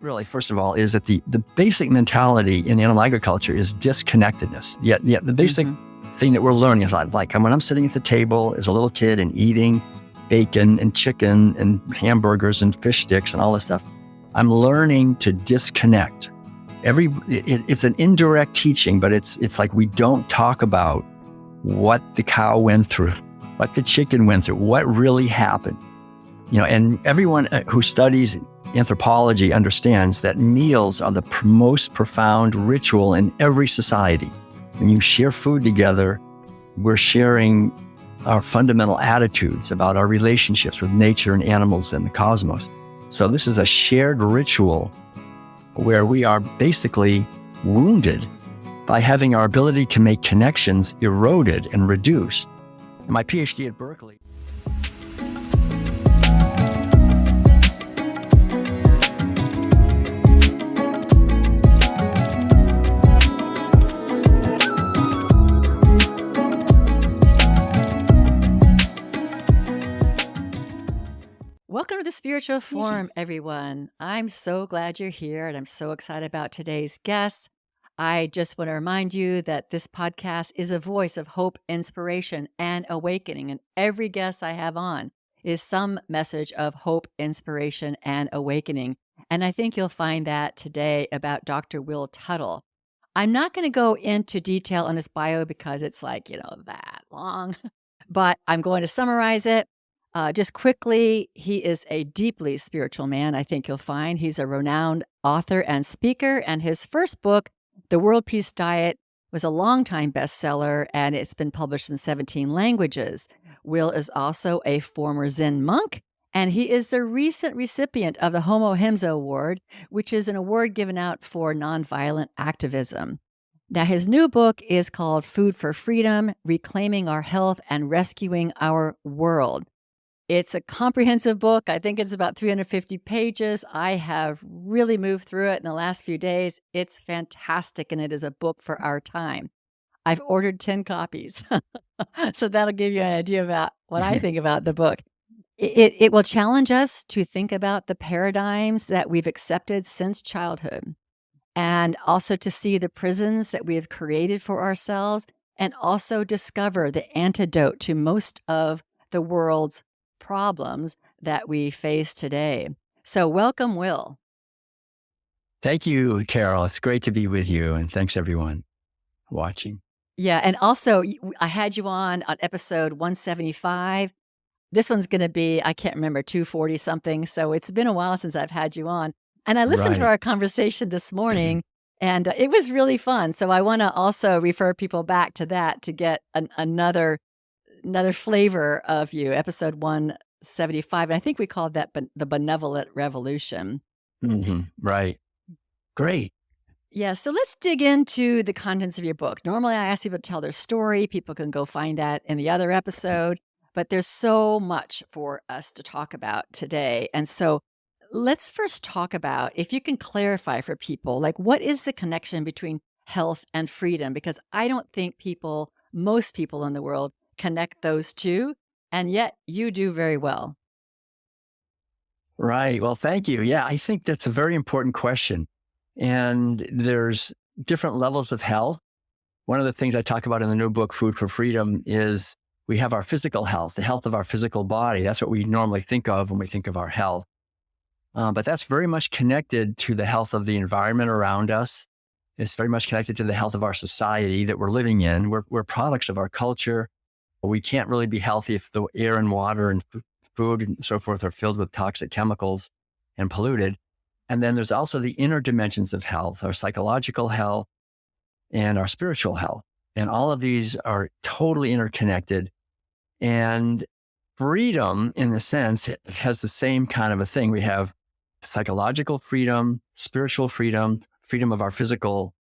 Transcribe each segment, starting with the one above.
really, first of all, is that the basic mentality in animal agriculture is disconnectedness. Yet the basic thing that we're learning is like when I'm sitting at the table as a little kid and eating bacon and chicken and hamburgers and fish sticks and all this stuff, I'm learning to disconnect. It's an indirect teaching, but it's like we don't talk about what the cow went through, what the chicken went through, what really happened. And everyone who studies anthropology understands that meals are the most profound ritual in every society. When you share food together, we're sharing our fundamental attitudes about our relationships with nature and animals and the cosmos. So this is a shared ritual where we are basically wounded by having our ability to make connections eroded and reduced. In my PhD at Berkeley, Welcome to the Spiritual Forum, everyone. I'm so glad you're here, and I'm so excited about today's guest. I just want to remind you that this podcast is a voice of hope, inspiration, and awakening, and every guest I have on is some message of hope, inspiration, and awakening. And I think you'll find that today about Dr. Will Tuttle. I'm not going to go into detail on his bio because it's that long, but I'm going to summarize it. Just quickly, he is a deeply spiritual man, I think you'll find. He's a renowned author and speaker, and his first book, The World Peace Diet, was a longtime bestseller, and it's been published in 17 languages. Will is also a former Zen monk, and he is the recent recipient of the Homo Ahimsa Award, which is an award given out for nonviolent activism. Now, his new book is called Food for Freedom, Reclaiming Our Health and Rescuing Our World. It's a comprehensive book. I think it's about 350 pages. I have really moved through it in the last few days. It's fantastic, and it is a book for our time. I've ordered 10 copies, so that'll give you an idea about what I think about the book. It will challenge us to think about the paradigms that we've accepted since childhood, and also to see the prisons that we have created for ourselves, and also discover the antidote to most of the world's problems that we face today. So welcome, Will. Thank you, Carol. It's great to be with you, and thanks everyone watching. Yeah, and also I had you on episode 175. This one's going to be, I can't remember, 240 something. So it's been a while since I've had you on. And I listened to our conversation this morning, and it was really fun. So I want to also refer people back to that to get another flavor of you, episode 175. And I think we called that the Benevolent Revolution. Right. Great. Yeah. So let's dig into the contents of your book. Normally I ask people to tell their story. People can go find that in the other episode, but there's so much for us to talk about today. And so let's first talk about, if you can clarify for people, what is the connection between health and freedom? Because I don't think most people in the world connect those two, and yet you do very well. Right. Well, thank you. Yeah, I think that's a very important question. And there's different levels of health. One of the things I talk about in the new book, Food for Freedom, is we have our physical health, the health of our physical body. That's what we normally think of when we think of our health. But that's very much connected to the health of the environment around us. It's very much connected to the health of our society that we're living in. We're products of our culture. We can't really be healthy if the air and water and food and so forth are filled with toxic chemicals and polluted. And then there's also the inner dimensions of health, our psychological health and our spiritual health. And all of these are totally interconnected. And freedom, in a sense, has the same kind of a thing. We have psychological freedom, spiritual freedom, freedom of our physical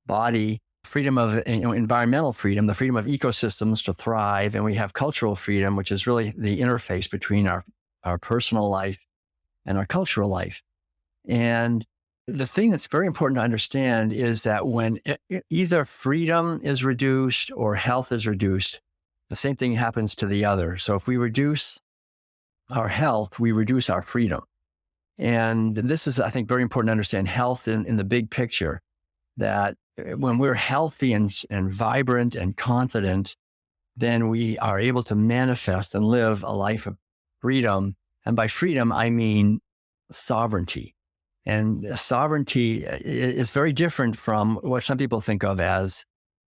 body, freedom of environmental freedom, the freedom of ecosystems to thrive. And we have cultural freedom, which is really the interface between our personal life and our cultural life. And the thing that's very important to understand is that when either freedom is reduced or health is reduced, the same thing happens to the other. So if we reduce our health, we reduce our freedom. And this is, I think, very important to understand health in the big picture, that when we're healthy and vibrant and confident, then we are able to manifest and live a life of freedom. And by freedom, I mean sovereignty. And sovereignty is very different from what some people think of as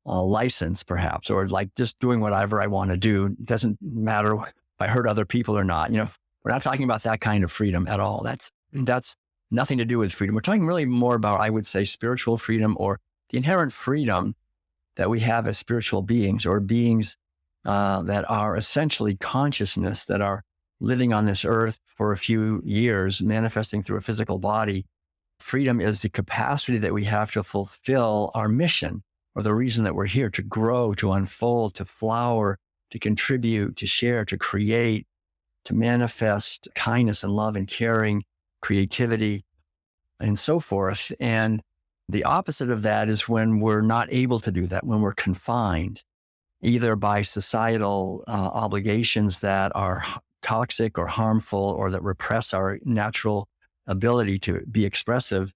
a license, perhaps, or like just doing whatever I want to do. It doesn't matter if I hurt other people or not. We're not talking about that kind of freedom at all. That's nothing to do with freedom. We're talking really more about, I would say, spiritual freedom, or the inherent freedom that we have as spiritual beings, or beings that are essentially consciousness, that are living on this earth for a few years, manifesting through a physical body. Freedom is the capacity that we have to fulfill our mission, or the reason that we're here: to grow, to unfold, to flower, to contribute, to share, to create, to manifest kindness and love and caring, creativity, and so forth. And the opposite of that is when we're not able to do that, when we're confined, either by societal obligations that are toxic or harmful, or that repress our natural ability to be expressive,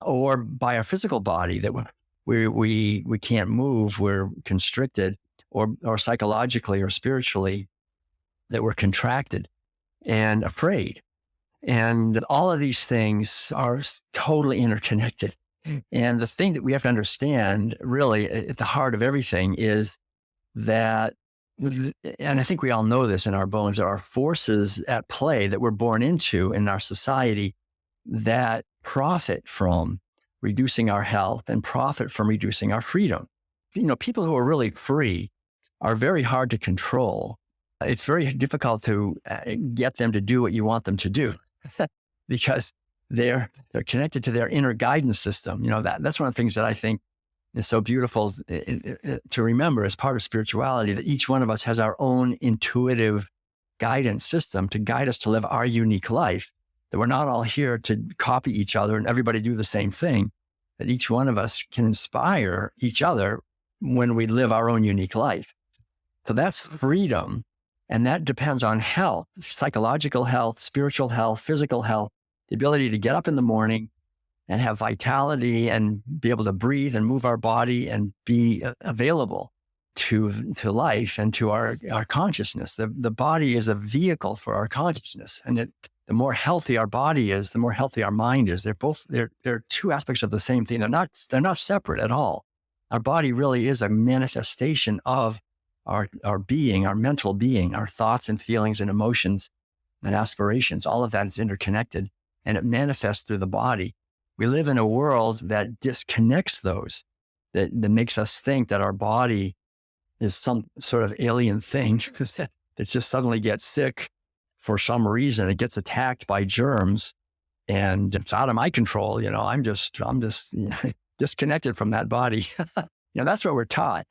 or by our physical body, that we can't move, we're constricted, or psychologically or spiritually, that we're contracted and afraid. And all of these things are totally interconnected. And the thing that we have to understand, really, at the heart of everything, is that, and I think we all know this in our bones, there are forces at play that we're born into in our society that profit from reducing our health and profit from reducing our freedom. People who are really free are very hard to control. It's very difficult to get them to do what you want them to do because they're connected to their inner guidance system. That's one of the things that I think is so beautiful to remember as part of spirituality, that each one of us has our own intuitive guidance system to guide us to live our unique life, that we're not all here to copy each other and everybody do the same thing, that each one of us can inspire each other when we live our own unique life. So that's freedom. And that depends on health, psychological health, spiritual health, physical health, the ability to get up in the morning and have vitality and be able to breathe and move our body and be available to life and to our consciousness. The body is a vehicle for our consciousness. And the more healthy our body is, the more healthy our mind is. They're two aspects of the same thing. They're not separate at all. Our body really is a manifestation of our being, our mental being, our thoughts and feelings and emotions and aspirations. All of that is interconnected, and it manifests through the body. We live in a world that disconnects those, that makes us think that our body is some sort of alien thing that just suddenly gets sick for some reason. It gets attacked by germs and it's out of my control. I'm just disconnected from that body. That's what we're taught.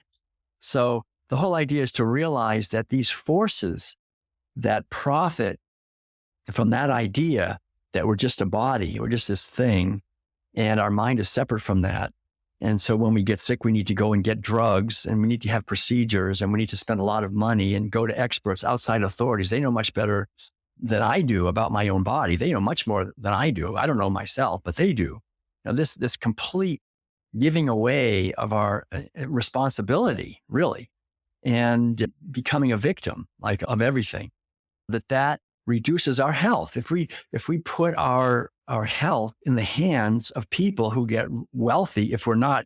So the whole idea is to realize that these forces that profit from that idea that we're just a body, we're just this thing, and our mind is separate from that. And so when we get sick, we need to go and get drugs, and we need to have procedures, and we need to spend a lot of money and go to experts, outside authorities. They know much better than I do about my own body. They know much more than I do. I don't know myself, but they do. This complete giving away of our responsibility, really, and becoming a victim, of everything, that reduces our health. If we put our health in the hands of people who get wealthy, if we're not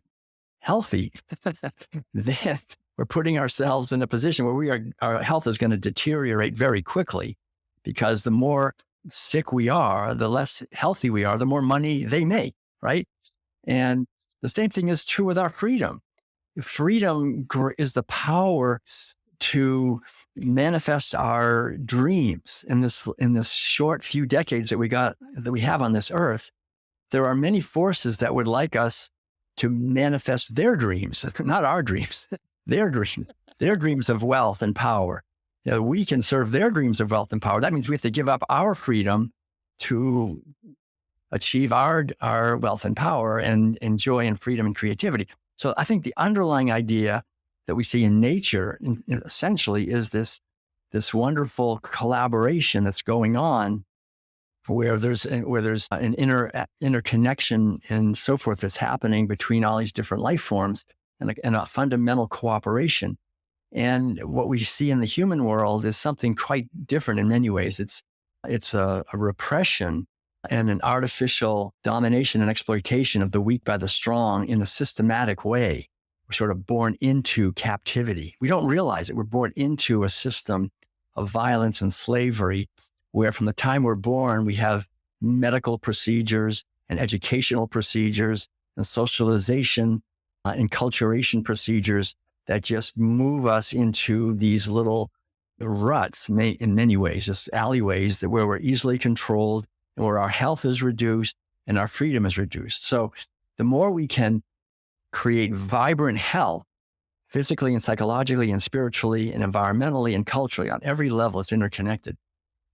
healthy, then we're putting ourselves in a position where our health is going to deteriorate very quickly, because the more sick we are, the less healthy we are, the more money they make, right? And the same thing is true with our freedom. Freedom is the power to manifest our dreams in this short few decades that we have on this earth. There are many forces that would like us to manifest their dreams, not our dreams, their dreams of wealth and power. We can serve their dreams of wealth and power. That means we have to give up our freedom to achieve our wealth and power and joy and freedom and creativity. So I think the underlying idea that we see in nature, essentially, is this wonderful collaboration that's going on where there's an interconnection and so forth that's happening between all these different life forms, and a fundamental cooperation. And what we see in the human world is something quite different in many ways. It's a repression and an artificial domination and exploitation of the weak by the strong in a systematic way. We're sort of born into captivity. We don't realize it. We're born into a system of violence and slavery, where from the time we're born, we have medical procedures and educational procedures and socialization, enculturation procedures that just move us into these little ruts in many ways, just alleyways where we're easily controlled and where our health is reduced and our freedom is reduced. So the more we can create vibrant health, physically and psychologically and spiritually and environmentally and culturally, on every level, it's interconnected.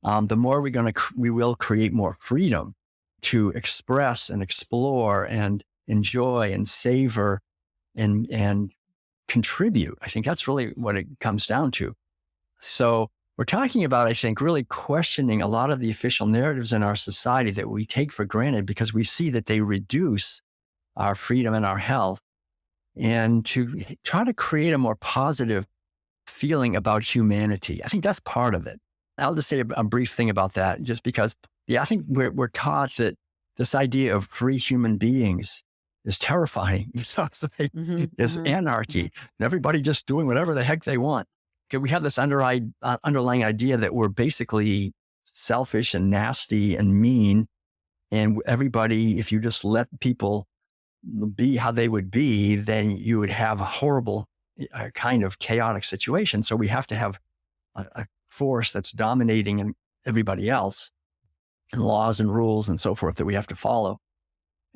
The more we will create more freedom to express and explore and enjoy and savor and contribute. I think that's really what it comes down to. So we're talking about, I think, really questioning a lot of the official narratives in our society that we take for granted because we see that they reduce our freedom and our health, and to try to create a more positive feeling about humanity. I think that's part of it. I'll just say a brief thing about that, just because, I think we're taught that this idea of free human beings is terrifying. It's anarchy, and everybody just doing whatever the heck they want. Okay, we have this underlying idea that we're basically selfish and nasty and mean, and everybody, if you just let people be how they would be, then you would have a horrible kind of chaotic situation. So we have to have a force that's dominating everybody else, and laws and rules and so forth that we have to follow.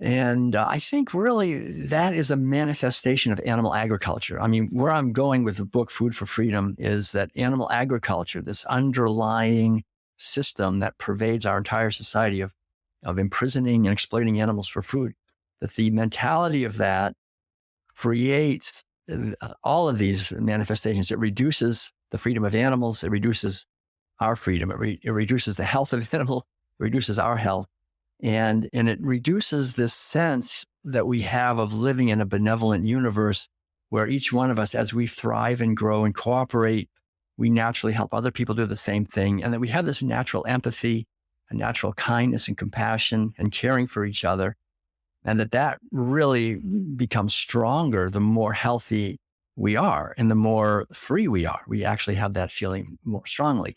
And I think really that is a manifestation of animal agriculture. I mean, where I'm going with the book Food for Freedom is that animal agriculture, this underlying system that pervades our entire society of imprisoning and exploiting animals for food, that the mentality of that creates all of these manifestations. It reduces the freedom of animals. It reduces our freedom. It reduces the health of the animal. It reduces our health. And it reduces this sense that we have of living in a benevolent universe where each one of us, as we thrive and grow and cooperate, we naturally help other people do the same thing. And that we have this natural empathy, a natural kindness and compassion and caring for each other. And that really becomes stronger the more healthy we are and the more free we are. We actually have that feeling more strongly.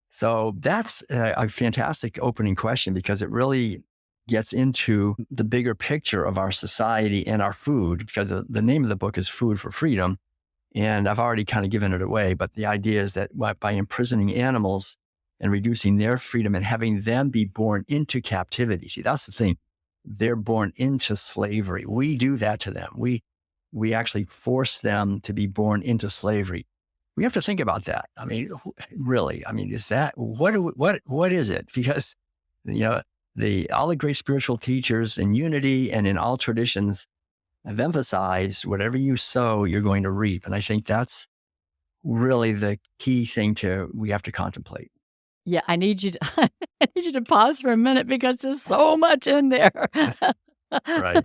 So that's a fantastic opening question, because it really gets into the bigger picture of our society and our food, because the name of the book is Food for Freedom. And I've already kind of given it away, but the idea is that by imprisoning animals and reducing their freedom and having them be born into captivity, see, that's the thing. They're born into slavery. We do that to them. We actually force them to be born into slavery. We have to think about that. I mean, really, is that, what is it? Because, all the great spiritual teachers in unity and in all traditions have emphasized whatever you sow, you're going to reap. And I think that's really the key thing we have to contemplate. Yeah, I need you to, I need you to pause for a minute because there's so much in there. Right.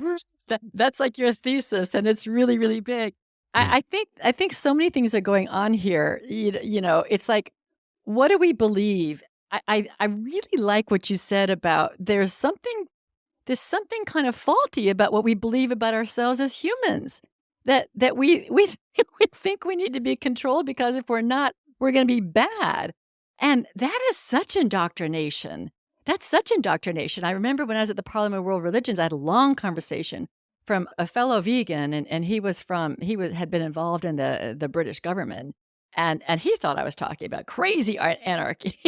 That's like your thesis, and it's really, really big. Mm. I think so many things are going on here. It's like, what do we believe? I really like what you said about there's something kind of faulty about what we believe about ourselves as humans. That we we think we need to be controlled because if we're not, we're going to be bad. And that is such indoctrination. That's such indoctrination. I remember when I was at the Parliament of World Religions, I had a long conversation from a fellow vegan, and had been involved in the British government, and he thought I was talking about crazy anarchy.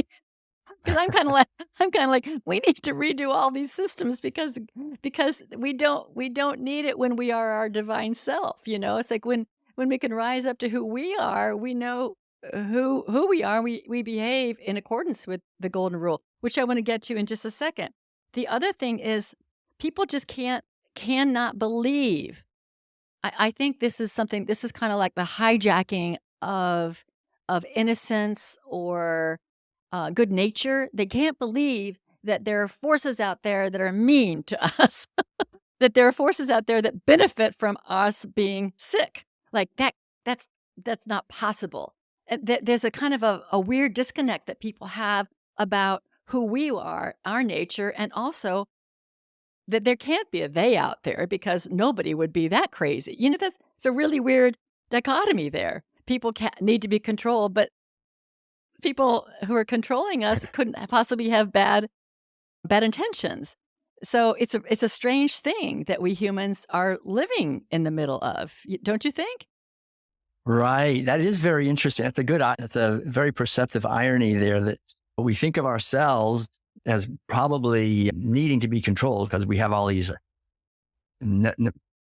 Because I'm kind of like, we need to redo all these systems because we don't need it when we are our divine self. It's like when we can rise up to who we are, we know who we are. We behave in accordance with the golden rule, which I want to get to in just a second. The other thing is people just cannot believe. I think this is kind of like the hijacking of innocence or good nature. They can't believe that there are forces out there that are mean to us, that there are forces out there that benefit from us being sick. Like that's not possible. And there's a kind of a weird disconnect that people have about who we are, our nature, and also that there can't be a they out there because nobody would be that crazy. That's it's a really weird dichotomy there. People need to be controlled, but people who are controlling us couldn't possibly have bad intentions. So it's a strange thing that we humans are living in the middle of. Don't you think? Right. That is very interesting. That's a very perceptive irony there, that we think of ourselves as probably needing to be controlled because we have all these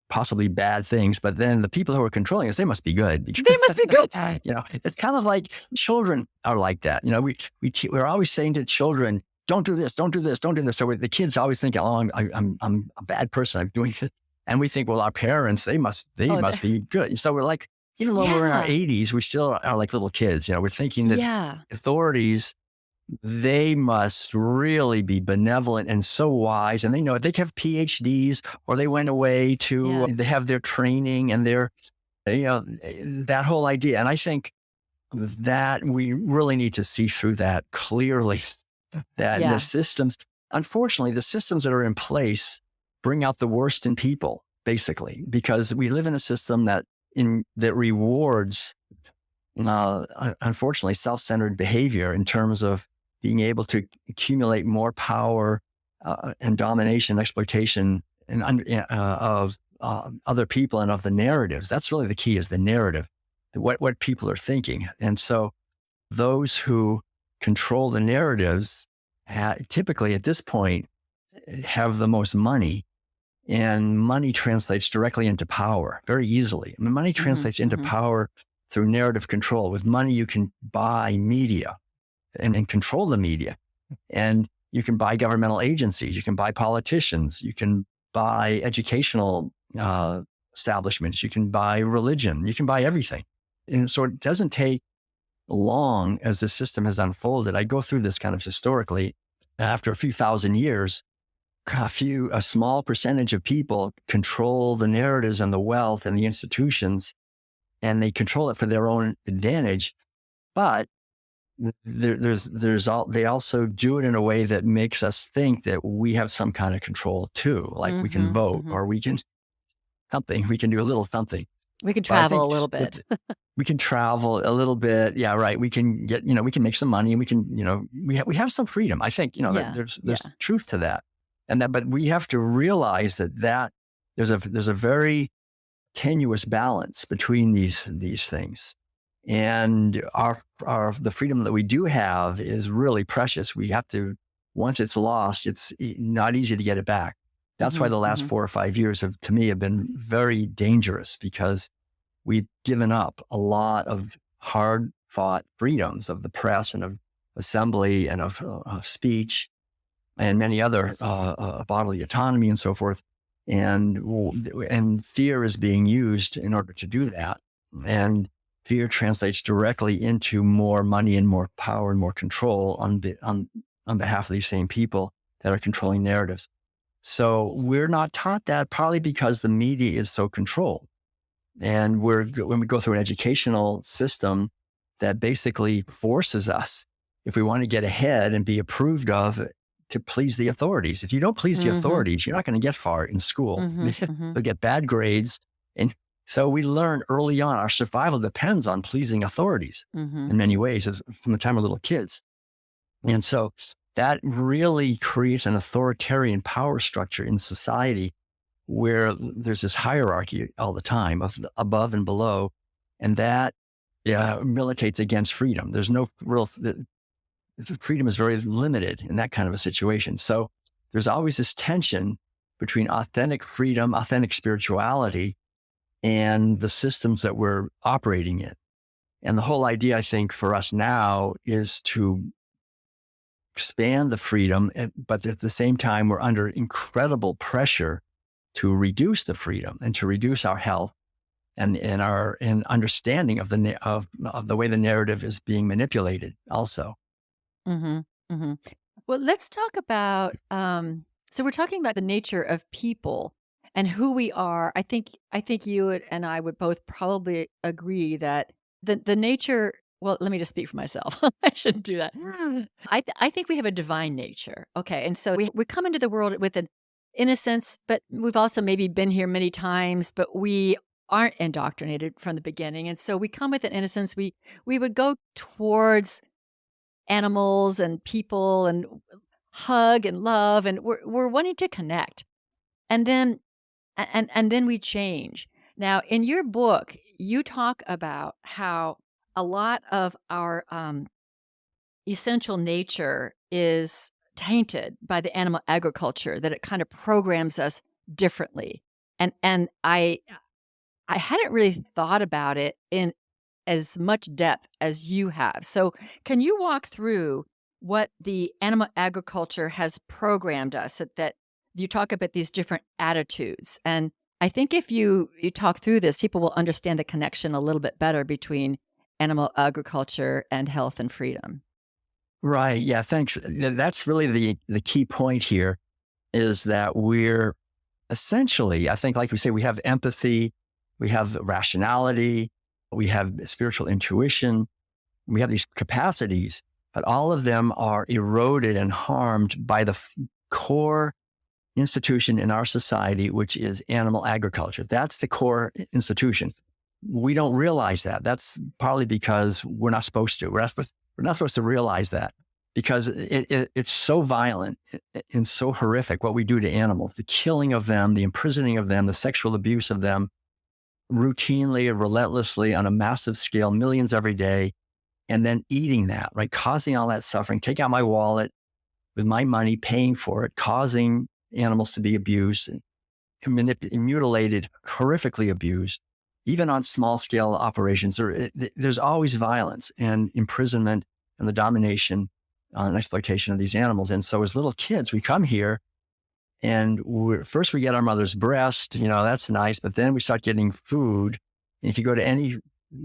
possibly bad things, but then the people who are controlling us, they must be good. They must be good. It's kind of like children are like that. We're always saying to children, don't do this, don't do this, don't do this. So the kids always think, oh, I'm a bad person, I'm doing it. And we think, well, our parents, they must be good. So we're like, even when we're in our 80s, we still are like little kids. We're thinking that authorities, they must really be benevolent and so wise. And they know it. They have PhDs, or they went away they have their training and that whole idea. And I think that we really need to see through that clearly, that the systems, unfortunately, the systems that are in place bring out the worst in people, basically, because we live in a system that rewards, unfortunately, self-centered behavior in terms of being able to accumulate more power and domination, exploitation, of other people and of the narratives. That's really the key, is the narrative, what people are thinking. And so those who control the narratives typically at this point have the most money, and money translates directly into power very easily. I mean, money translates into power through narrative control. With money, you can buy media and control the media. And you can buy governmental agencies, you can buy politicians, you can buy educational establishments, you can buy religion, you can buy everything. And so it doesn't take long as the system has unfolded. I go through this kind of historically. After a few thousand years, a small percentage of people control the narratives and the wealth and the institutions, and they control it for their own advantage. But they also do it in a way that makes us think that we have some kind of control too. Like we can vote, or we can do a little something. We can travel a little bit. We can travel a little bit. Yeah, right. We can get, we can make some money, and we can, we have some freedom. I think, there's truth to that. But we have to realize that there's a very tenuous balance between these things. And the freedom that we do have is really precious. We have to, once it's lost, it's not easy to get it back. That's why the last 4 or 5 years have been very dangerous, because we've given up a lot of hard fought freedoms of the press and of assembly and of speech and many other bodily autonomy and so forth. And fear is being used in order to do that. And fear translates directly into more money and more power and more control on behalf of these same people that are controlling narratives. So we're not taught that, partly because the media is so controlled. And when we go through an educational system that basically forces us, if we want to get ahead and be approved of, to please the authorities. If you don't please the authorities, you're not going to get far in school. You'll get bad grades. And so we learn early on, our survival depends on pleasing authorities in many ways, from the time we're little kids. And so that really creates an authoritarian power structure in society, where there's this hierarchy all the time of above and below. And that militates against freedom. There's no real, freedom is very limited in that kind of a situation. So there's always this tension between authentic freedom, authentic spirituality, and the systems that we're operating in. And the whole idea, I think, for us now is to expand the freedom, but at the same time, we're under incredible pressure to reduce the freedom and to reduce our health and our understanding of the way the narrative is being manipulated also. Well, let's talk about so we're talking about the nature of people and who we are. I think and I would both probably agree that the nature, well, let me just speak for myself. I shouldn't do that. I think we have a divine nature. Okay. And so we come into the world with an innocence, but we've also maybe been here many times, but we aren't indoctrinated from the beginning. And so we come with an innocence. We would go towards animals and people and hug and love, and we're wanting to connect. And then and then we change. Now, in your book, you talk about how a lot of our essential nature is tainted by the animal agriculture, that it kind of programs us differently. And I hadn't really thought about it in as much depth as you have. So, can you walk through what the animal agriculture has programmed us, that you talk about these different attitudes? And I think if you talk through this, people will understand the connection a little bit better between animal agriculture and health and freedom. Right. Yeah. Thanks. That's really the key point here is that we're essentially, I think, like we say, we have empathy, we have rationality, we have spiritual intuition, we have these capacities, but all of them are eroded and harmed by the core institution in our society, which is animal agriculture. That's the core institution. We don't realize that. That's partly because we're not supposed to. We're not supposed to realize that because it's so violent and so horrific what we do to animals, the killing of them, the imprisoning of them, the sexual abuse of them, routinely and relentlessly on a massive scale, millions every day, and then eating that, right? Causing all that suffering, take out my wallet with my money, paying for it, causing animals to be abused and mutilated, horrifically abused. Even on small scale operations, there's always violence and imprisonment and the domination and exploitation of these animals. And so as little kids, we come here and first we get our mother's breast, that's nice, but then we start getting food. And if you go to any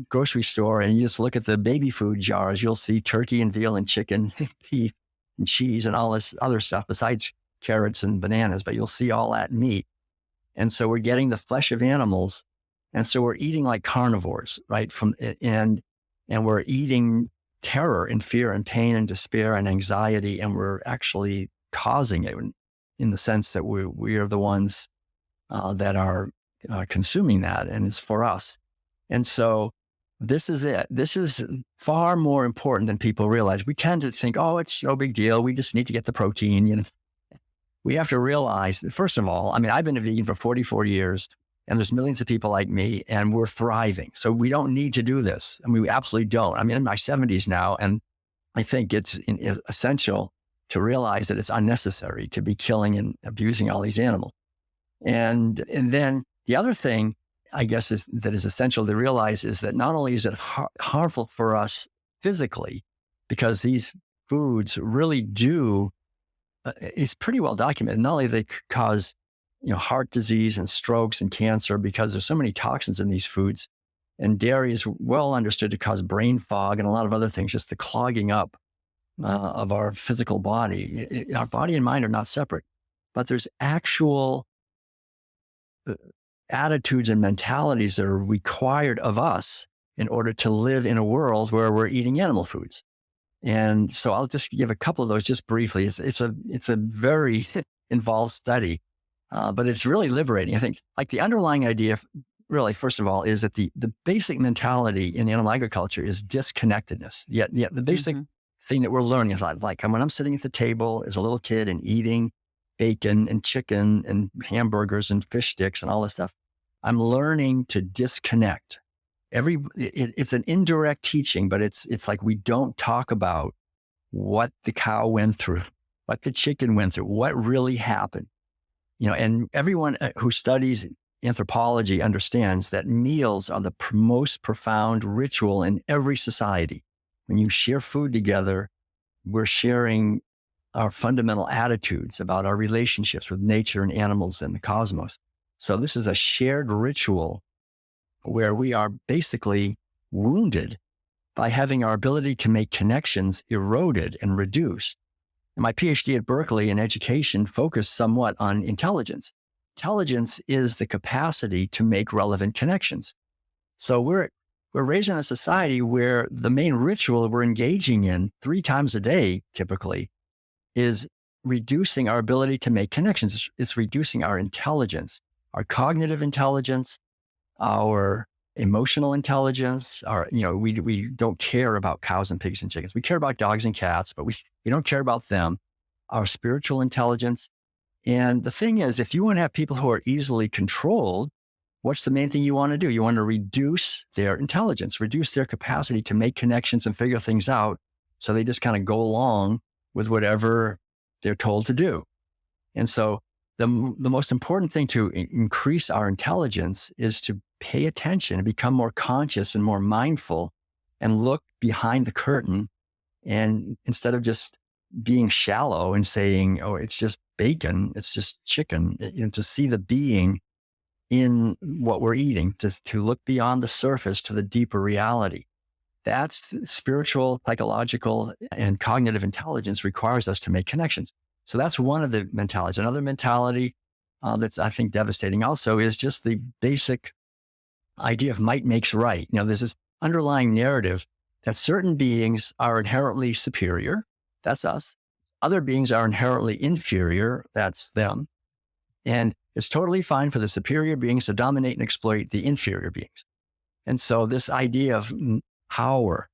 grocery store and you just look at the baby food jars, you'll see turkey and veal and chicken, beef and cheese and all this other stuff besides carrots and bananas, but you'll see all that meat. And so we're getting the flesh of animals. And so we're eating like carnivores, right? And we're eating terror and fear and pain and despair and anxiety. And we're actually causing it in the sense that we are the ones that are consuming that. And it's for us. And so this is it. This is far more important than people realize. We tend to think, oh, it's no big deal. We just need to get the protein, We have to realize that, first of all, I've been a vegan for 44 years and there's millions of people like me and we're thriving. So we don't need to do this. We absolutely don't. I'm in my 70s now, and I think it's essential to realize that it's unnecessary to be killing and abusing all these animals. And then the other thing, I guess, is essential to realize is that not only is it harmful for us physically, because these foods really do, it's pretty well documented. Not only they cause, heart disease and strokes and cancer because there's so many toxins in these foods, and dairy is well understood to cause brain fog and a lot of other things, just the clogging up of our physical body. Our body and mind are not separate, but there's actual attitudes and mentalities that are required of us in order to live in a world where we're eating animal foods. And so I'll just give a couple of those just briefly. It's a very involved study, but it's really liberating. I think like the underlying idea, really, first of all, is that the basic mentality in animal agriculture is disconnectedness. Yet the basic thing that we're learning is like when I'm sitting at the table as a little kid and eating bacon and chicken and hamburgers and fish sticks and all this stuff, I'm learning to disconnect. It's an indirect teaching, but it's like we don't talk about what the cow went through, what the chicken went through, what really happened. And everyone who studies anthropology understands that meals are the most profound ritual in every society. When you share food together, we're sharing our fundamental attitudes about our relationships with nature and animals and the cosmos. So this is a shared ritual where we are basically wounded by having our ability to make connections eroded and reduced. My PhD at Berkeley in education focused somewhat on intelligence. Intelligence is the capacity to make relevant connections. So we're raised in a society where the main ritual we're engaging in 3 times a day, typically, is reducing our ability to make connections. It's reducing our intelligence, our cognitive intelligence, our emotional intelligence. We don't care about cows and pigs and chickens. We care about dogs and cats, but we don't care about them. Our spiritual intelligence. And the thing is, if you want to have people who are easily controlled, what's the main thing you want to do? You want to reduce their intelligence, reduce their capacity to make connections and figure things out. So they just kind of go along with whatever they're told to do. And so the most important thing to increase our intelligence is to pay attention and become more conscious and more mindful and look behind the curtain. And instead of just being shallow and saying, oh, it's just bacon, it's just chicken, to see the being in what we're eating, to look beyond the surface to the deeper reality. That's spiritual, psychological, and cognitive intelligence requires us to make connections. So that's one of the mentalities. Another mentality that's, I think, devastating also is just the basic idea of might makes right. There's this underlying narrative that certain beings are inherently superior. That's us. Other beings are inherently inferior. That's them. And it's totally fine for the superior beings to dominate and exploit the inferior beings. And so this idea of power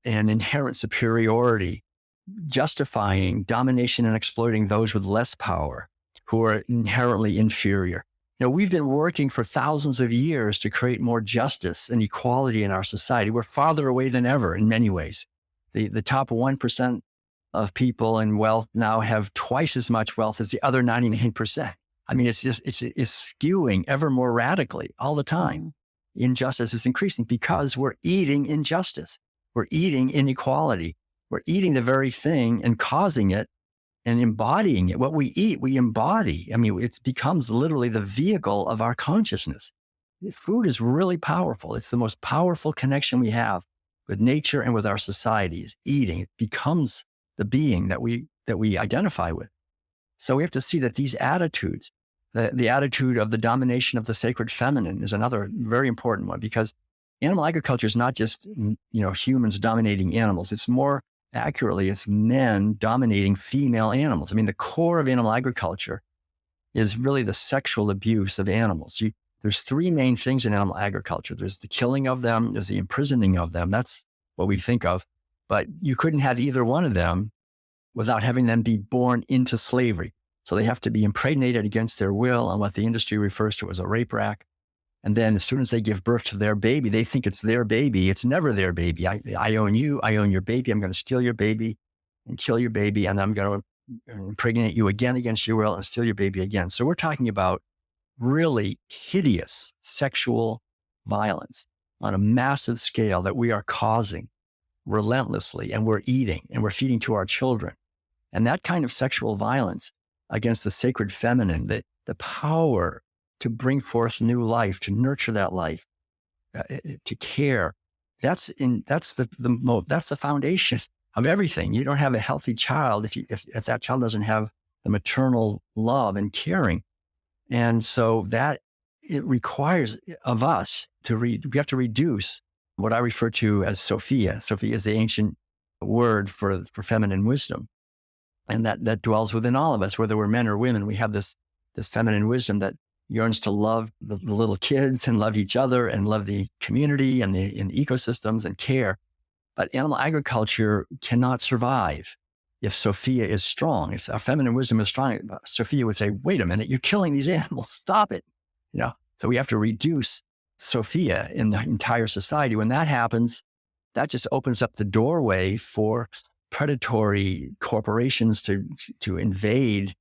and inherent superiority, justifying domination and exploiting those with less power who are inherently inferior. We've been working for thousands of years to create more justice and equality in our society. We're farther away than ever in many ways. The top 1% of people in wealth now have twice as much wealth as the other 99%. I mean, it's skewing ever more radically all the time. Injustice is increasing because we're eating injustice. We're eating inequality. We're eating the very thing and causing it and embodying it. What we eat, we embody. I mean, it becomes literally the vehicle of our consciousness. Food is really powerful. It's the most powerful connection we have with nature and with our society is eating. It becomes the being that we identify with. So we have to see that these attitudes, the attitude of the domination of the sacred feminine is another very important one, because animal agriculture is not just, humans dominating animals. It's more accurately, it's men dominating female animals. I mean, the core of animal agriculture is really the sexual abuse of animals. There's 3 main things in animal agriculture. There's the killing of them, there's the imprisoning of them. That's what we think of. But you couldn't have either one of them without having them be born into slavery. So they have to be impregnated against their will on what the industry refers to as a rape rack. And then as soon as they give birth to their baby, they think it's their baby. It's never their baby. I own you. I own your baby. I'm going to steal your baby and kill your baby. And I'm going to impregnate you again against your will and steal your baby again. So we're talking about really hideous sexual violence on a massive scale that we are causing relentlessly, and we're eating and we're feeding to our children. And that kind of sexual violence against the sacred feminine, the power to bring forth new life, to nurture that life, to care. That's the foundation of everything. You don't have a healthy child if that child doesn't have the maternal love and caring. And so that it requires of us we have to reduce what I refer to as Sophia. Sophia is the ancient word for feminine wisdom. And that dwells within all of us, whether we're men or women. We have this feminine wisdom that yearns to love the little kids and love each other and love the community and the ecosystems and care. But animal agriculture cannot survive if Sophia is strong. If our feminine wisdom is strong, Sophia would say, wait a minute, you're killing these animals, stop it. So we have to reduce Sophia in the entire society. When that happens, that just opens up the doorway for predatory corporations to invade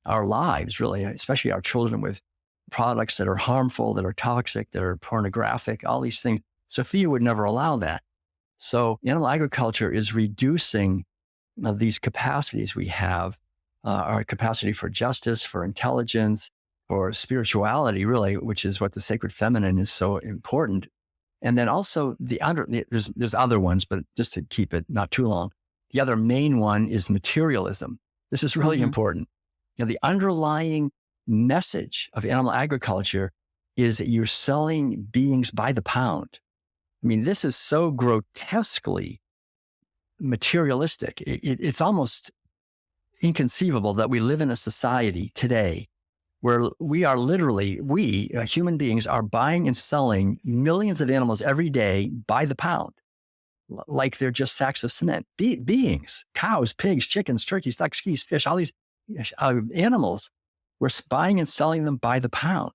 our lives, really, especially our children, with products that are harmful, that are toxic, that are pornographic, all these things. Sophia would never allow that. So animal agriculture is reducing these capacities we have, our capacity for justice, for intelligence, for spirituality, really, which is what the sacred feminine is so important. And then also there's other ones, but just to keep it not too long, the other main one is materialism. This is really important. The underlying message of animal agriculture is that you're selling beings by the pound. I mean, this is so grotesquely materialistic. It's almost inconceivable that we live in a society today where we are literally, human beings are buying and selling millions of animals every day by the pound, like they're just sacks of cement. Beings, cows, pigs, chickens, turkeys, ducks, geese, fish, all these animals, we're buying and selling them by the pound.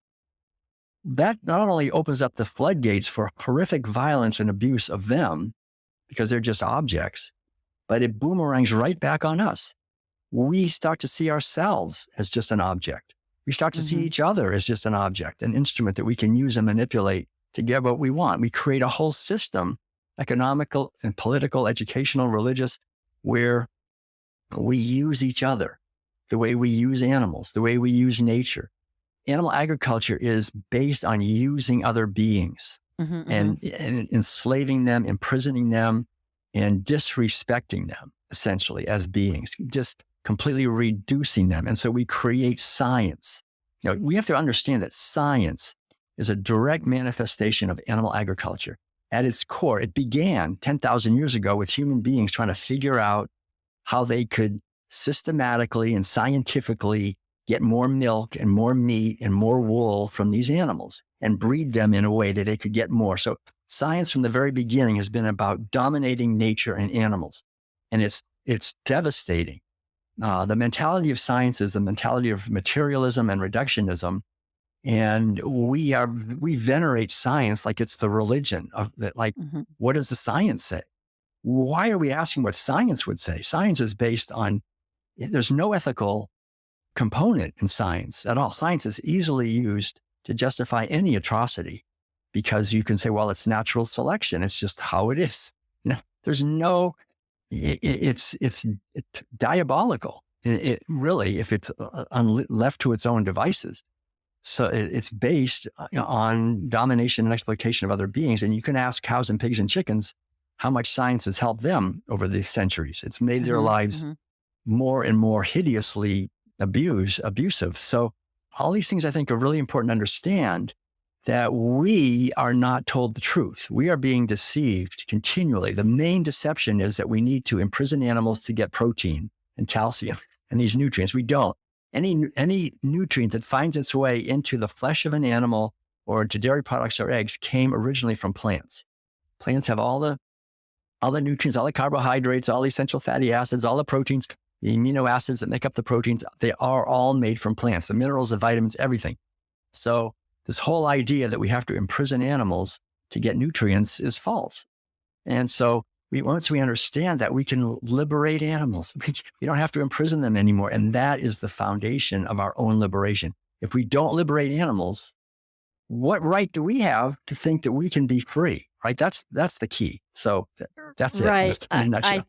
That not only opens up the floodgates for horrific violence and abuse of them, because they're just objects, but it boomerangs right back on us. We start to see ourselves as just an object. We start to see each other as just an object, an instrument that we can use and manipulate to get what we want. We create a whole system, economical and political, educational, religious, where we use each other the way we use animals, the way we use nature. Animal agriculture is based on using other beings and enslaving them, imprisoning them, and disrespecting them, essentially, as beings, just completely reducing them. And so we create science. We have to understand that science is a direct manifestation of animal agriculture. At its core, it began 10,000 years ago with human beings trying to figure out how they could systematically and scientifically get more milk and more meat and more wool from these animals and breed them in a way that they could get more. So science from the very beginning has been about dominating nature and animals. And it's devastating. The mentality of science is the mentality of materialism and reductionism. And we venerate science like it's the religion of that. Like, what does the science say? Why are we asking what science would say? Science is based on, there's no ethical component in science at all. Science is easily used to justify any atrocity because you can say, well, it's natural selection. It's just how it is. There's no, it's diabolical. It really, if it's left to its own devices. So it's based on domination and exploitation of other beings. And you can ask cows and pigs and chickens how much science has helped them over the centuries. It's made their lives more and more hideously abusive. So all these things I think are really important to understand, that we are not told the truth. We are being deceived continually. The main deception is that we need to imprison animals to get protein and calcium and these nutrients. We don't. Any nutrient that finds its way into the flesh of an animal or into dairy products or eggs came originally from plants. Plants have all the nutrients, all the carbohydrates, all the essential fatty acids, all the proteins, the amino acids that make up the proteins. They are all made from plants, the minerals, the vitamins, everything. So this whole idea that we have to imprison animals to get nutrients is false. And so once we understand that, we can liberate animals. We don't have to imprison them anymore. And that is the foundation of our own liberation. If we don't liberate animals, what right do we have to think that we can be free? Right? That's the key. So that's right. it in a nutshell.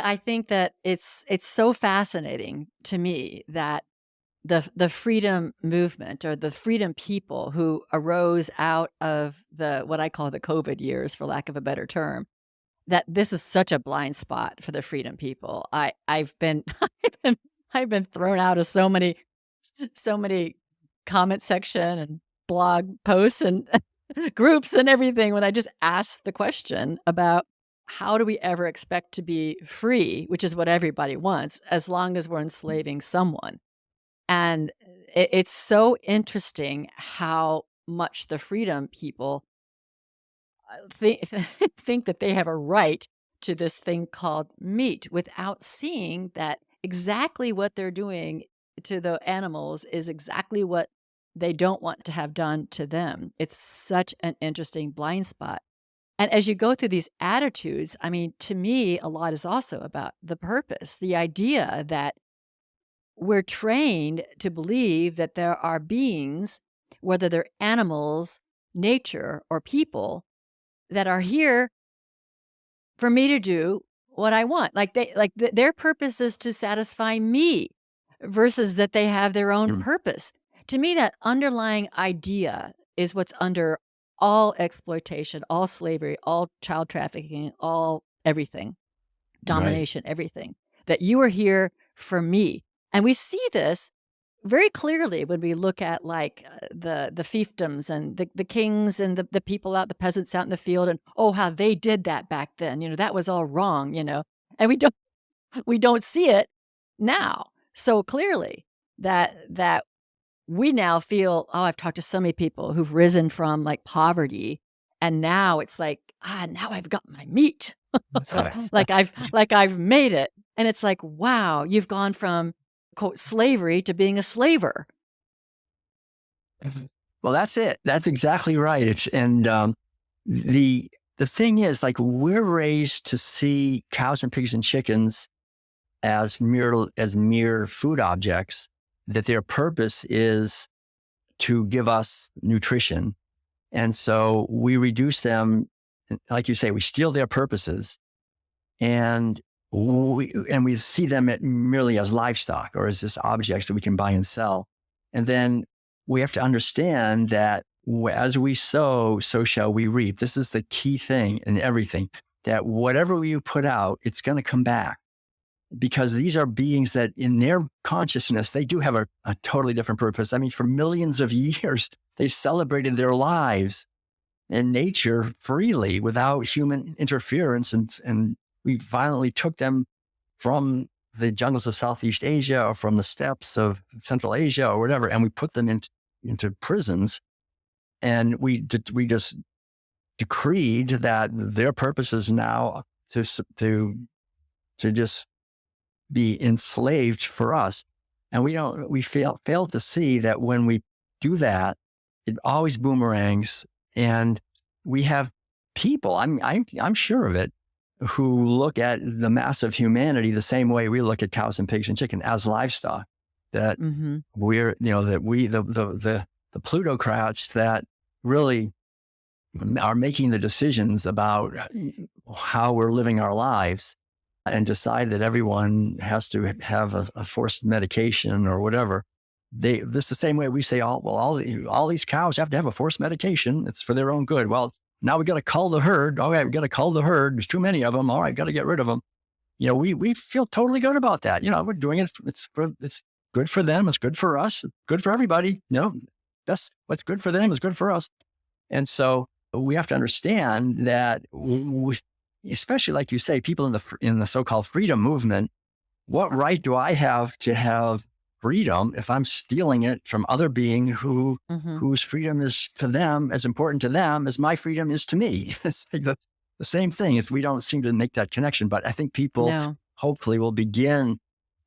I think that it's so fascinating to me that the freedom movement, or the freedom people who arose out of what I call the COVID years, for lack of a better term, that this is such a blind spot for the freedom people. I've been I've been thrown out of so many comment section and blog posts and groups and everything when I just ask the question about how do we ever expect to be free, which is what everybody wants, as long as we're enslaving someone. And it's so interesting how much the freedom people think that they have a right to this thing called meat, without seeing that exactly what they're doing to the animals is exactly what they don't want to have done to them. It's such an interesting blind spot. And as you go through these attitudes, I mean, to me, a lot is also about the purpose, the idea that we're trained to believe that there are beings, whether they're animals, nature, or people, that are here for me to do what I want. Their purpose is to satisfy me, versus that they have their own purpose. To me, that underlying idea is what's under all exploitation, all slavery, all child trafficking, all everything, domination, everything. That you are here for me. And we see this very clearly when we look at like the fiefdoms and the kings and the people out, the peasants out in the field, and how they did that back then. That was all wrong, and we don't see it now so clearly that we now feel, I've talked to so many people who've risen from like poverty, and now it's like, now I've got my meat. like I've made it. And it's like, wow, you've gone from quote slavery to being a slaver. Well, that's it. That's exactly right. The thing is, like, we're raised to see cows and pigs and chickens as mere food objects, that their purpose is to give us nutrition. And so we reduce them, like you say, we steal their purposes, and we see them merely as livestock or as just objects that we can buy and sell. And then we have to understand that as we sow, so shall we reap. This is the key thing in everything, that whatever you put out, it's going to come back. Because these are beings that in their consciousness, they do have a totally different purpose. I mean, for millions of years, they celebrated their lives in nature freely without human interference. And we violently took them from the jungles of Southeast Asia or from the steppes of Central Asia or whatever, and we put them into prisons. And we just decreed that their purpose is now to just be enslaved for us. And we fail to see that when we do that, it always boomerangs. And we have people, I'm sure of it, who look at the mass of humanity the same way we look at cows and pigs and chicken, as livestock. That we're, that we, the plutocrats that really are making the decisions about how we're living our lives, and decide that everyone has to have a forced medication or whatever. This is the same way we say, all these cows have to have a forced medication. It's for their own good. Well, now we got to cull the herd. All right, we got to cull the herd. There's too many of them. All right, got to get rid of them. We feel totally good about that. We're doing it. It's good for them. It's good for us. It's good for everybody. That's what's good for them is good for us. And so we have to understand that especially like you say, people in the so-called freedom movement, what right do I have to have freedom if I'm stealing it from other being whose freedom is to them as important to them as my freedom is to me? It's like the same thing. We don't seem to make that connection, but I think people hopefully will begin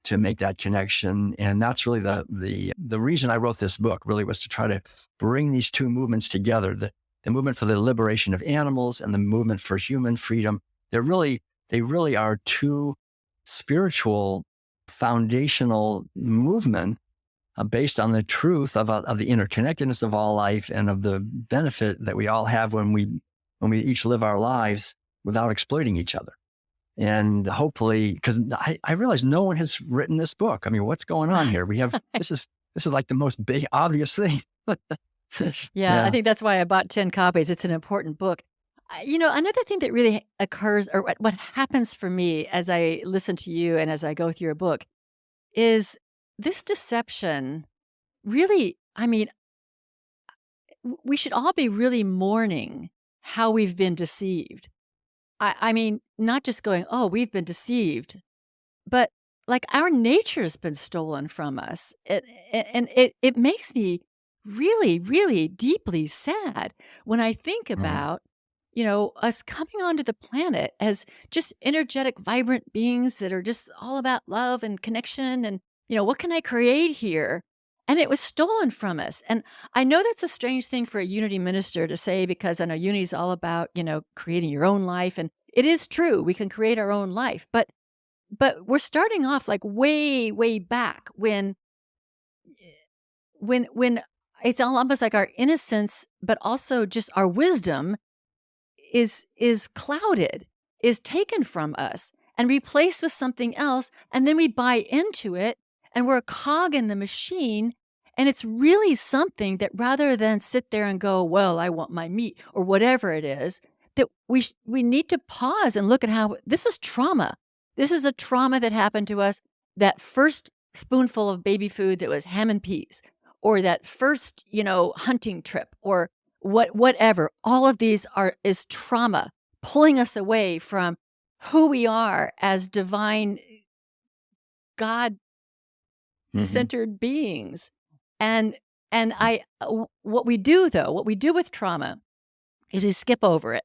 to make that connection. And that's really the reason I wrote this book, really was to try to bring these two movements together. The movement for the liberation of animals and the movement for human freedom. They really are two spiritual foundational movement based on the truth of the interconnectedness of all life and of the benefit that we all have when we each live our lives without exploiting each other. And hopefully, because I realize no one has written this book. I mean, what's going on here? We have this is like the most big obvious thing. Yeah, I think that's why I bought 10 copies. It's an important book. Another thing that really occurs, or what happens for me as I listen to you and as I go through your book, is this deception really, we should all be really mourning how we've been deceived. I mean, not just going, we've been deceived, but like our nature's been stolen from us. It makes me really, really deeply sad when I think about, us coming onto the planet as just energetic, vibrant beings that are just all about love and connection and, what can I create here? And it was stolen from us. And I know that's a strange thing for a unity minister to say, because I know unity is all about, creating your own life. And it is true. We can create our own life. But we're starting off like way, way back when it's almost like our innocence, but also just our wisdom is clouded, is taken from us and replaced with something else. And then we buy into it and we're a cog in the machine. And it's really something that rather than sit there and go, well, I want my meat or whatever it is, that we need to pause and look at how this is trauma. This is a trauma that happened to us. that first spoonful of baby food that was ham and peas, or that first, hunting trip, or whatever. All of these is trauma pulling us away from who we are as divine God Hmm. centered beings. And what we do though, what we do with trauma is we skip over it.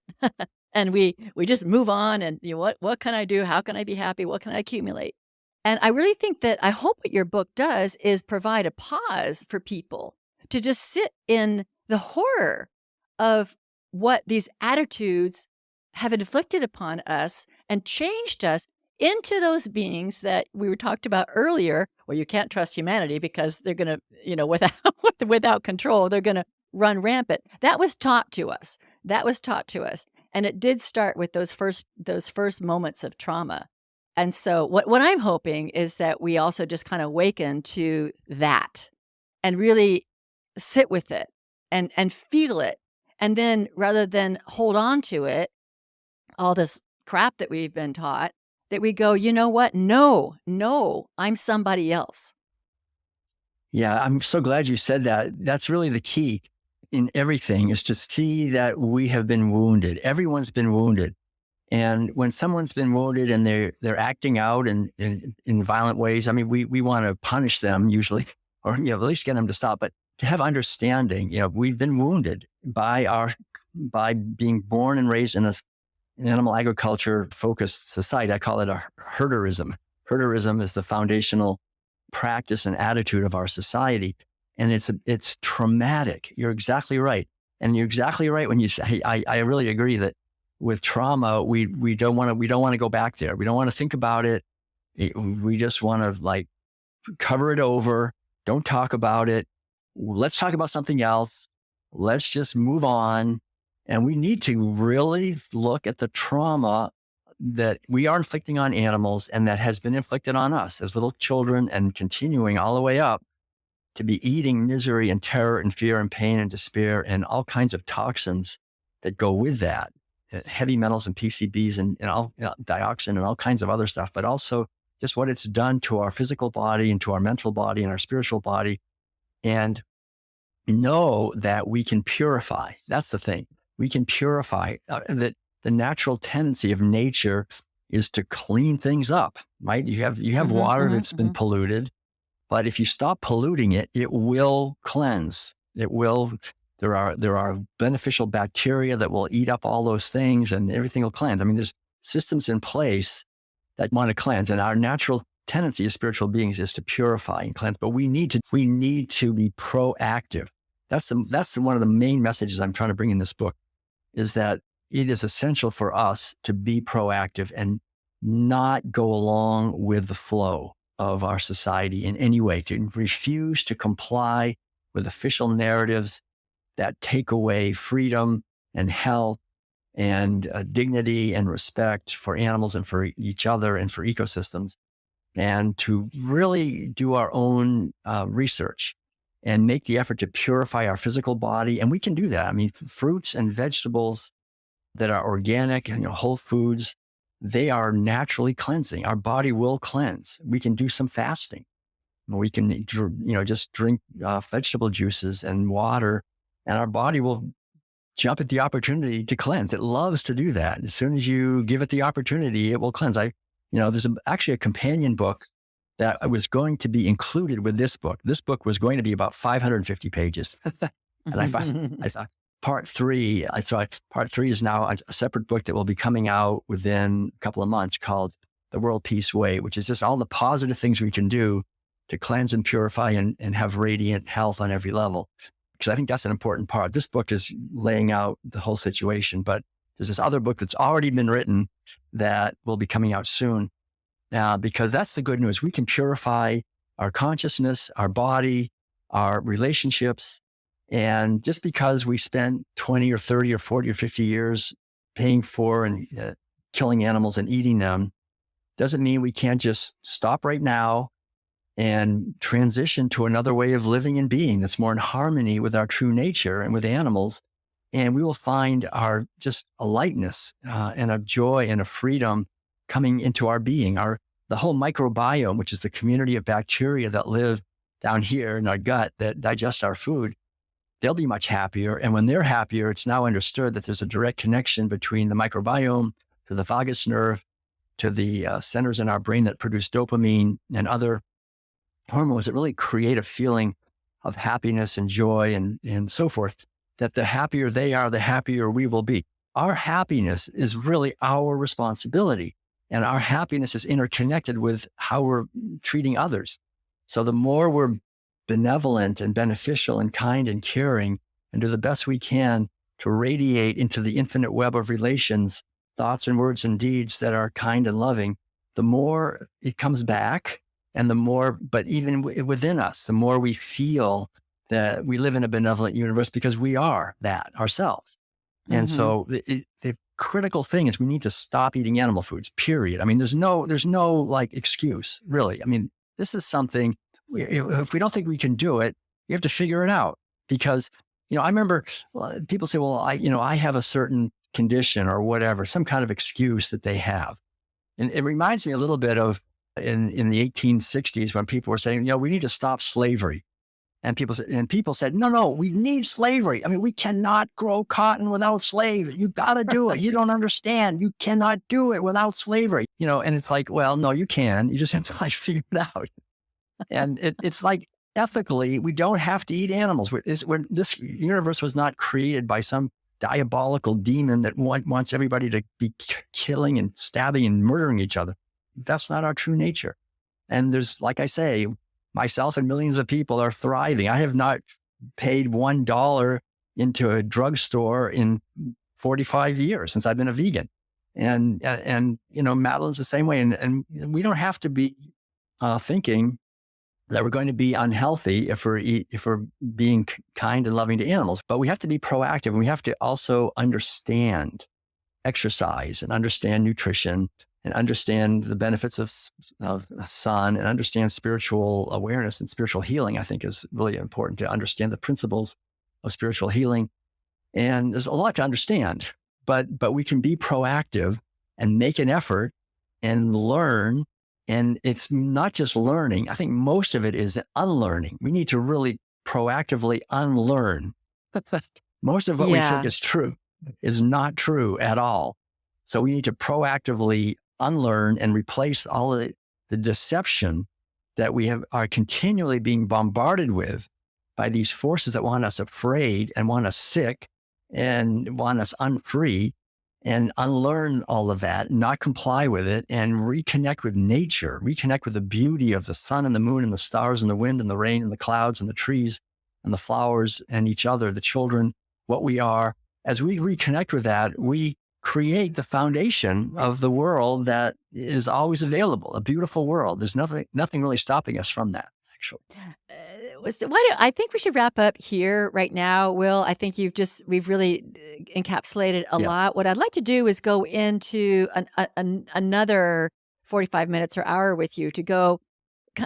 And we just move on, and what can I do? How can I be happy? What can I accumulate? And I really think that I hope what your book does is provide a pause for people to just sit in the horror of what these attitudes have inflicted upon us and changed us into those beings that we were talked about earlier, where you can't trust humanity because they're going to, without without control, they're going to run rampant. That was taught to us. That was taught to us. And it did start with those first moments of trauma. And so what I'm hoping is that we also just kind of awaken to that and really sit with it and feel it. And then rather than hold on to it, all this crap that we've been taught, that we go, you know what? No, I'm somebody else. Yeah, I'm so glad you said that. That's really the key in everything, is to see that we have been wounded. Everyone's been wounded. And when someone's been wounded and they're acting out in violent ways, I mean, we want to punish them usually, or at least get them to stop. But to have understanding, we've been wounded by being born and raised in an animal agriculture focused society. I call it a herderism. Herderism is the foundational practice and attitude of our society, and it's traumatic. You're exactly right, and you're exactly right when you say, I really agree that with trauma, we don't want to go back there. We don't want to think about it. We just want to cover it over. Don't talk about it. Let's talk about something else. Let's just move on. And we need to really look at the trauma that we are inflicting on animals and that has been inflicted on us as little children, and continuing all the way up to be eating misery and terror and fear and pain and despair and all kinds of toxins that go with that, heavy metals and PCBs and all, dioxin and all kinds of other stuff, but also just what it's done to our physical body and to our mental body and our spiritual body. And know that we can purify. That's the thing. We can purify. That the natural tendency of nature is to clean things up, right? You have water that's been polluted, but if you stop polluting it, it will cleanse. It will. There are beneficial bacteria that will eat up all those things, and everything will cleanse. I mean, there's systems in place that want to cleanse, and our natural tendency as spiritual beings is to purify and cleanse. But we need to be proactive. That's one of the main messages I'm trying to bring in this book, is that it is essential for us to be proactive and not go along with the flow of our society in any way, to refuse to comply with official narratives that take away freedom and health and dignity and respect for animals and for each other and for ecosystems, and to really do our own research and make the effort to purify our physical body. And we can do that. I mean, fruits and vegetables that are organic and whole foods, they are naturally cleansing. Our body will cleanse. We can do some fasting. We can, just drink vegetable juices and water, and our body will jump at the opportunity to cleanse. It loves to do that. As soon as you give it the opportunity, it will cleanse. There's actually a companion book that was going to be included with this book. This book was going to be about 550 pages. And I saw part three. Part three is now a separate book that will be coming out within a couple of months, called The World Peace Way, which is just all the positive things we can do to cleanse and purify and have radiant health on every level. Because I think that's an important part. This book is laying out the whole situation, but there's this other book that's already been written that will be coming out soon. Because that's the good news. We can purify our consciousness, our body, our relationships. And just because we spent 20 or 30 or 40 or 50 years paying for and killing animals and eating them, doesn't mean we can't just stop right now and transition to another way of living and being that's more in harmony with our true nature and with animals. And we will find just a lightness and a joy and a freedom coming into our being. the whole microbiome, which is the community of bacteria that live down here in our gut that digest our food, they'll be much happier. And when they're happier, it's now understood that there's a direct connection between the microbiome to the vagus nerve, to the centers in our brain that produce dopamine and other hormones that really create a feeling of happiness and joy and so forth, that the happier they are, the happier we will be. Our happiness is really our responsibility, and our happiness is interconnected with how we're treating others. So the more we're benevolent and beneficial and kind and caring and do the best we can to radiate into the infinite web of relations, thoughts and words and deeds that are kind and loving, the more it comes back. And the more, but even within us, the more we feel that we live in a benevolent universe because we are that ourselves. And so the critical thing is we need to stop eating animal foods, period. I mean, there's no like excuse, really. I mean, this is something, if we don't think we can do it, you have to figure it out. Because, I remember people say, well, I have a certain condition or whatever, some kind of excuse that they have. And it reminds me a little bit of in the 1860s when people were saying, we need to stop slavery. And people said, no, we need slavery. I mean, we cannot grow cotton without slavery. You got to do it. You don't understand. You cannot do it without slavery. And it's like, well, no, you can. You just have to figure it out. And it's like, ethically, we don't have to eat animals. This universe was not created by some diabolical demon that wants everybody to be killing and stabbing and murdering each other. That's not our true nature. And there's, like I say, myself and millions of people are thriving. I have not paid $1 into a drugstore in 45 years since I've been a vegan. And Madeleine's the same way. And we don't have to be thinking that we're going to be unhealthy if we're being kind and loving to animals. But we have to be proactive, and we have to also understand exercise and understand nutrition and understand the benefits of sun and understand spiritual awareness and spiritual healing. I think is really important to understand the principles of spiritual healing. And there's a lot to understand, but we can be proactive and make an effort and learn. And it's not just learning. I think most of it is unlearning. We need to really proactively unlearn. Most of what we think is true is not true at all. So we need to proactively unlearn and replace all of the deception that we are continually being bombarded with by these forces that want us afraid and want us sick and want us unfree, and unlearn all of that, not comply with it, and reconnect with nature, reconnect with the beauty of the sun and the moon and the stars and the wind and the rain and the clouds and the trees and the flowers and each other, the children, what we are. As we reconnect with that, we create the foundation of the world that is always available, a beautiful world. There's nothing really stopping us from that, actually. I think we should wrap up here right now, Will. I think we've really encapsulated a lot. What I'd like to do is go into another 45 minutes or hour with you to go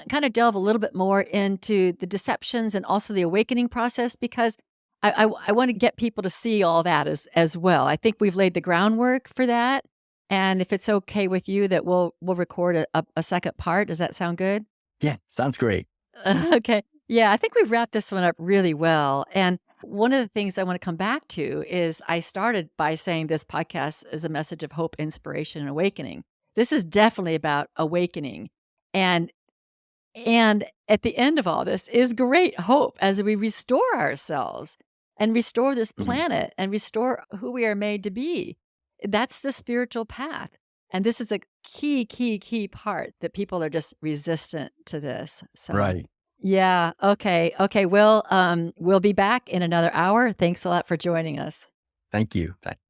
kind of delve a little bit more into the deceptions and also the awakening process, because I want to get people to see all that as well. I think we've laid the groundwork for that. And if it's okay with you, that we'll record a second part. Does that sound good? Yeah, sounds great. Okay. Yeah, I think we've wrapped this one up really well. And one of the things I want to come back to is I started by saying this podcast is a message of hope, inspiration, and awakening. This is definitely about awakening. And at the end of all this is great hope as we restore ourselves and restore this planet and restore who we are made to be. That's the spiritual path. And this is a key part that people are just resistant to this. So, right. Yeah. Okay. We'll be back in another hour. Thanks a lot for joining us. Thank you. Thanks.